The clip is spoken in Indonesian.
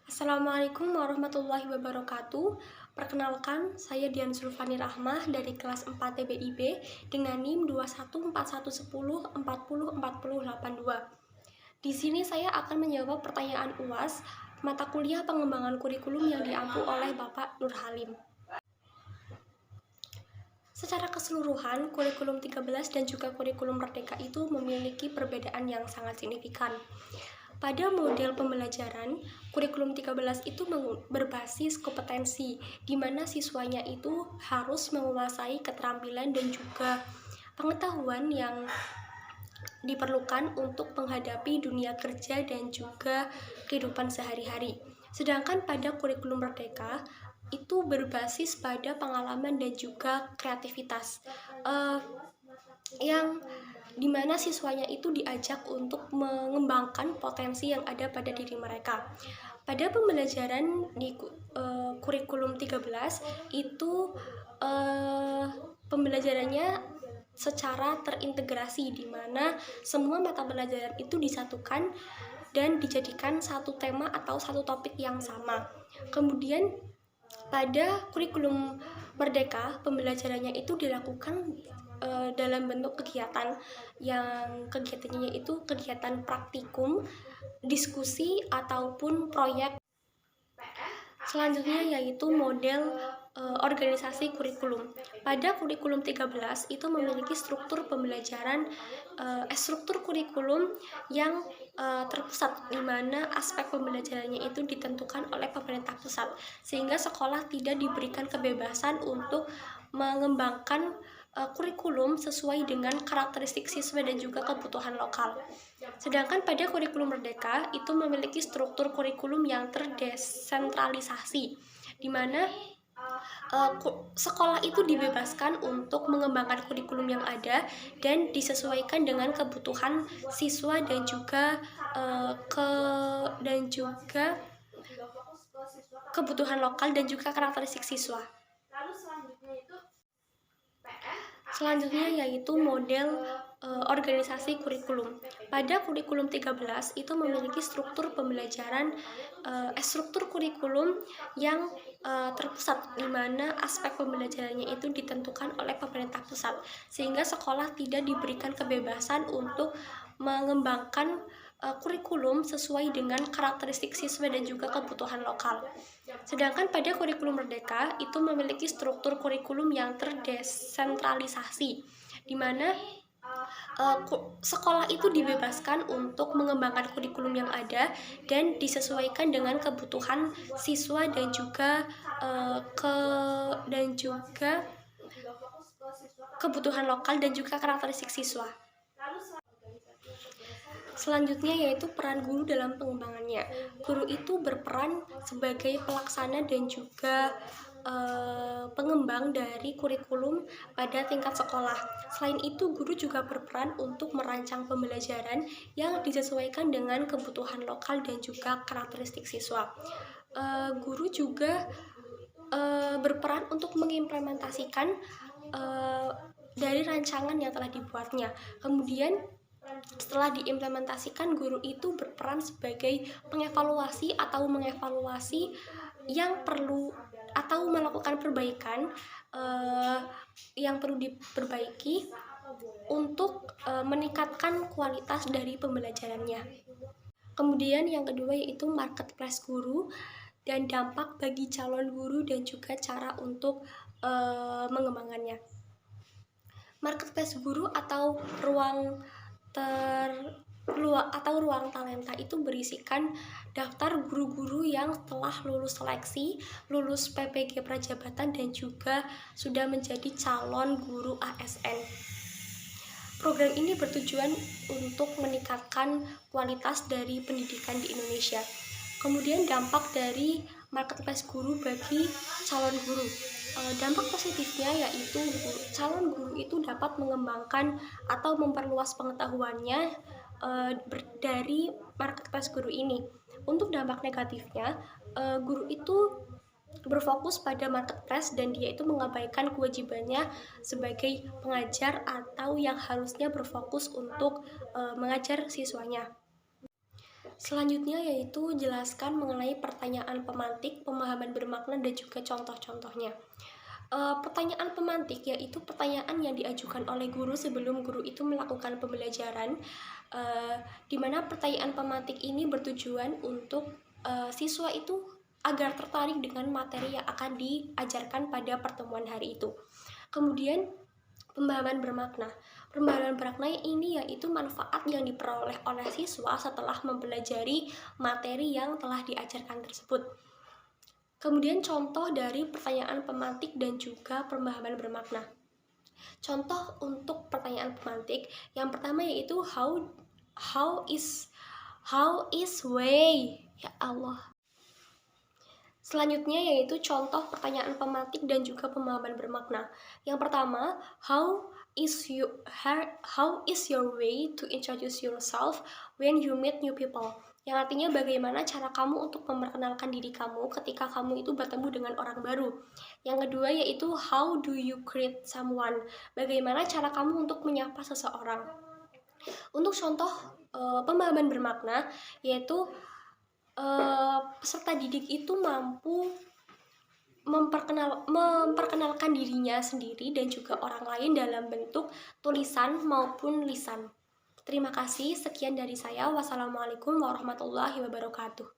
Assalamualaikum warahmatullahi wabarakatuh. Perkenalkan, saya Dian Zulfani Rahmah dari kelas 4 TBIB dengan NIM 214110404082. Di sini saya akan menjawab pertanyaan UAS mata kuliah pengembangan kurikulum yang diampu oleh Bapak Nur Halim. Secara keseluruhan, kurikulum 13 dan juga kurikulum Merdeka itu memiliki perbedaan yang sangat signifikan. Pada model pembelajaran, kurikulum 13 itu berbasis kompetensi, di mana siswanya itu harus menguasai keterampilan dan juga pengetahuan yang diperlukan untuk menghadapi dunia kerja dan juga kehidupan sehari-hari. Sedangkan pada kurikulum Merdeka, itu berbasis pada pengalaman dan juga kreativitas. Yang dimana siswanya itu diajak untuk mengembangkan potensi yang ada pada diri mereka. Pada pembelajaran di kurikulum 13 itu pembelajarannya secara terintegrasi, di mana semua mata pelajaran itu disatukan dan dijadikan satu tema atau satu topik yang sama. Kemudian pada kurikulum Merdeka, pembelajarannya itu dilakukan dalam bentuk kegiatan yang kegiatannya itu kegiatan praktikum, diskusi ataupun proyek. Selanjutnya yaitu model organisasi kurikulum. Pada kurikulum 13 itu memiliki struktur pembelajaran struktur kurikulum yang terpusat, di mana aspek pembelajarannya itu ditentukan oleh pemerintah pusat, sehingga sekolah tidak diberikan kebebasan untuk mengembangkan kurikulum sesuai dengan karakteristik siswa dan juga kebutuhan lokal. Sedangkan pada kurikulum Merdeka itu memiliki struktur kurikulum yang terdesentralisasi, di mana sekolah itu dibebaskan untuk mengembangkan kurikulum yang ada dan disesuaikan dengan kebutuhan siswa dan juga kebutuhan lokal dan juga karakteristik siswa. Selanjutnya yaitu model organisasi kurikulum. Pada kurikulum 13 itu memiliki struktur pembelajaran struktur kurikulum yang terpusat, di mana aspek pembelajarannya itu ditentukan oleh pemerintah pusat, sehingga sekolah tidak diberikan kebebasan untuk mengembangkan kurikulum sesuai dengan karakteristik siswa dan juga kebutuhan lokal. Sedangkan pada kurikulum Merdeka itu memiliki struktur kurikulum yang terdesentralisasi, di mana sekolah itu dibebaskan untuk mengembangkan kurikulum yang ada dan disesuaikan dengan kebutuhan siswa dan juga kebutuhan lokal dan juga karakteristik siswa. Selanjutnya yaitu peran guru dalam pengembangannya. Guru itu berperan sebagai pelaksana dan juga pengembang dari kurikulum pada tingkat sekolah. Selain itu, guru juga berperan untuk merancang pembelajaran yang disesuaikan dengan kebutuhan lokal dan juga karakteristik siswa. Guru juga berperan untuk mengimplementasikan dari rancangan yang telah dibuatnya. Kemudian setelah diimplementasikan, guru itu berperan sebagai pengevaluasi atau mengevaluasi yang perlu atau melakukan perbaikan yang perlu diperbaiki untuk meningkatkan kualitas dari pembelajarannya. Kemudian yang kedua yaitu marketplace guru dan dampak bagi calon guru dan juga cara untuk mengembangkannya. Marketplace guru atau ruang talenta itu berisikan daftar guru-guru yang telah lulus seleksi, lulus PPG Prajabatan, dan juga sudah menjadi calon guru ASN. Program ini bertujuan untuk meningkatkan kualitas dari pendidikan di Indonesia. Kemudian dampak dari marketplace guru bagi calon guru. Dampak positifnya yaitu calon guru itu dapat mengembangkan atau memperluas pengetahuannya dari marketplace guru ini. Untuk dampak negatifnya, guru itu berfokus pada marketplace dan dia itu mengabaikan kewajibannya sebagai pengajar atau yang harusnya berfokus untuk mengajar siswanya. Selanjutnya yaitu jelaskan mengenai pertanyaan pemantik, pemahaman bermakna, dan juga contoh-contohnya. Pertanyaan pemantik yaitu pertanyaan yang diajukan oleh guru sebelum guru itu melakukan pembelajaran, di mana pertanyaan pemantik ini bertujuan untuk siswa itu agar tertarik dengan materi yang akan diajarkan pada pertemuan hari itu. Kemudian pemahaman bermakna. Pemahaman bermakna ini yaitu manfaat yang diperoleh oleh siswa setelah mempelajari materi yang telah diajarkan tersebut. Kemudian contoh dari pertanyaan pemantik dan juga pemahaman bermakna. Contoh untuk pertanyaan pemantik yang pertama yaitu how is way, ya Allah. Selanjutnya yaitu contoh pertanyaan pemantik dan juga pemahaman bermakna. Yang pertama, how is your way to introduce yourself when you meet new people? Yang artinya bagaimana cara kamu untuk memperkenalkan diri kamu ketika kamu itu bertemu dengan orang baru. Yang kedua yaitu how do you greet someone? Bagaimana cara kamu untuk menyapa seseorang? Untuk contoh pemahaman bermakna yaitu peserta didik itu mampu memperkenalkan dirinya sendiri dan juga orang lain dalam bentuk tulisan maupun lisan. Terima kasih, sekian dari saya. Wassalamualaikum warahmatullahi wabarakatuh.